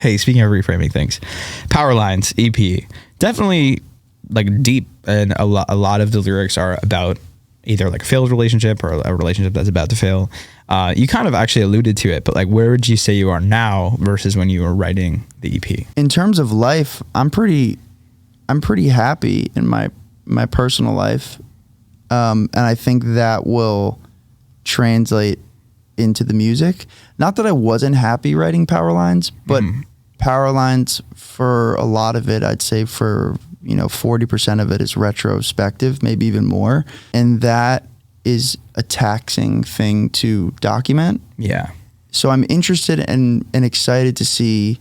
Hey, speaking of reframing things, Powerlines EP, definitely like deep, and a lot of the lyrics are about either like a failed relationship or a relationship that's about to fail. You kind of actually alluded to it, but like, where would you say you are now versus when you were writing the EP? In terms of life, I'm pretty happy in my personal life, and I think that will translate into the music. Not that I wasn't happy writing Powerlines, but Powerlines, for a lot of it, I'd say for 40% of it is retrospective, maybe even more, and that is a taxing thing to document. Yeah. So I'm interested and excited to see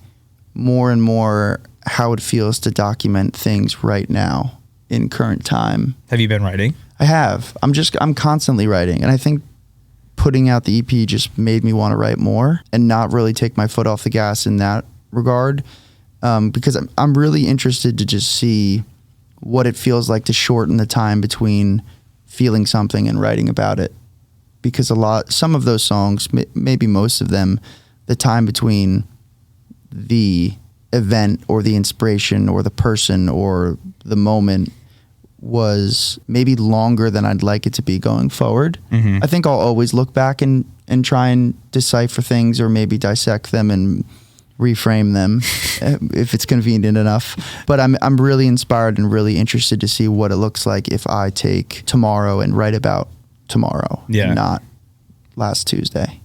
more and more how it feels to document things right now in current time. Have you been writing? I have. I'm constantly writing, and I think putting out the EP just made me want to write more and not really take my foot off the gas in that regard, because I'm really interested to just see what it feels like to shorten the time between feeling something and writing about it, because some of those songs, maybe most of them, the time between the event or the inspiration or the person or the moment was maybe longer than I'd like it to be going forward. I think I'll always look back and try and decipher things, or maybe dissect them and reframe them if it's convenient enough. But I'm really inspired and really interested to see what it looks like if I take tomorrow and write about tomorrow, not last Tuesday.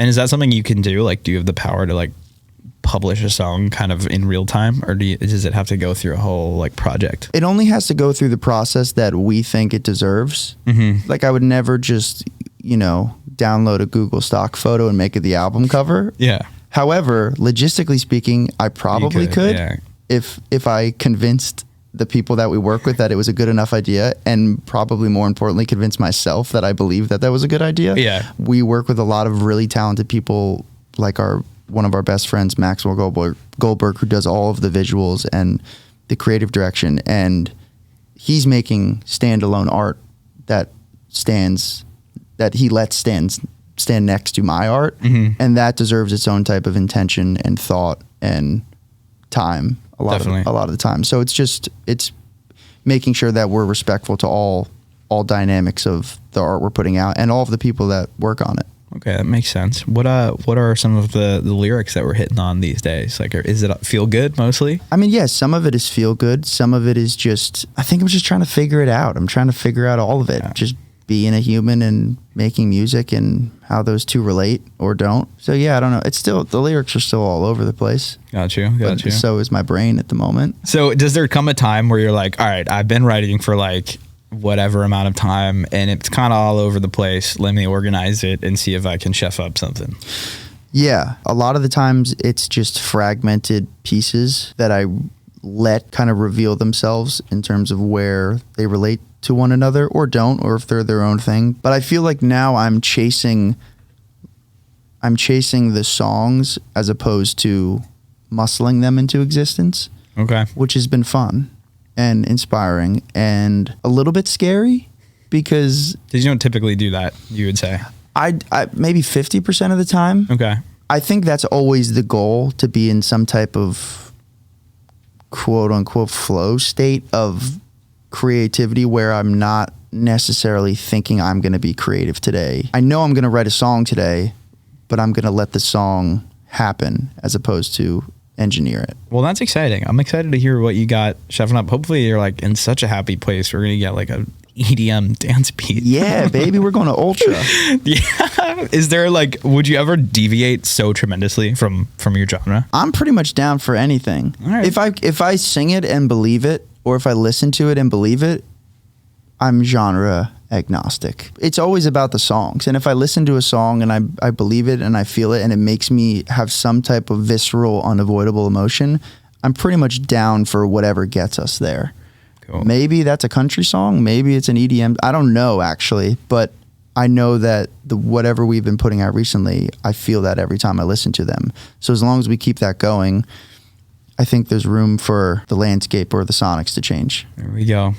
And is that something you can do? Like, do you have the power to like publish a song kind of in real time, or does it have to go through a whole like project? It only has to go through the process that we think it deserves. Like, I would never just, download a Google stock photo and make it the album cover. Yeah. However, logistically speaking, I probably could yeah. if I convinced the people that we work with that it was a good enough idea, and probably more importantly, convinced myself that I believed that was a good idea. Yeah. We work with a lot of really talented people, like one of our best friends, Maxwell Goldberg, who does all of the visuals and the creative direction, and he's making standalone art that he lets stand next to my art, and that deserves its own type of intention and thought and time a lot of the time. So it's making sure that we're respectful to all dynamics of the art we're putting out and all of the people that work on it. Okay, that makes sense. What are some of the lyrics that we're hitting on these days? Like, is it feel good mostly? I mean, yes, some of it is feel good. Some of it is just, I think I'm just trying to figure it out. I'm trying to figure out all of it. Yeah. Just being a human and making music and how those two relate or don't. So yeah, I don't know. It's still, the lyrics are still all over the place. Got you. So is my brain at the moment. So does there come a time where you're like, all right, I've been writing for like whatever amount of time and it's kind of all over the place. Let me organize it and see if I can chef up something. Yeah. A lot of the times it's just fragmented pieces that I let kind of reveal themselves in terms of where they relate to one another or don't, or if they're their own thing. But I feel like now I'm chasing the songs as opposed to muscling them into existence. Okay. Which has been fun and inspiring and a little bit scary, because you don't typically do that, you would say? I maybe 50% of the time. Okay. I think that's always the goal, to be in some type of quote unquote flow state of creativity where I'm not necessarily thinking I'm going to be creative today. I know I'm going to write a song today, but I'm going to let the song happen as opposed to engineer it. Well, that's exciting. I'm excited to hear what you got chefing up. Hopefully you're like in such a happy place. We're going to get like a EDM dance beat. Yeah, baby, we're going to ultra. Yeah. Is there like, would you ever deviate so tremendously from your genre? I'm pretty much down for anything. All right. If I sing it and believe it, or if I listen to it and believe it, I'm genre agnostic. It's always about the songs. And if I listen to a song and I believe it and I feel it and it makes me have some type of visceral, unavoidable emotion, I'm pretty much down for whatever gets us there. Cool. Maybe that's a country song. Maybe it's an EDM. I don't know, actually. But I know that whatever we've been putting out recently, I feel that every time I listen to them. So as long as we keep that going, I think there's room for the landscape or the sonics to change. There we go.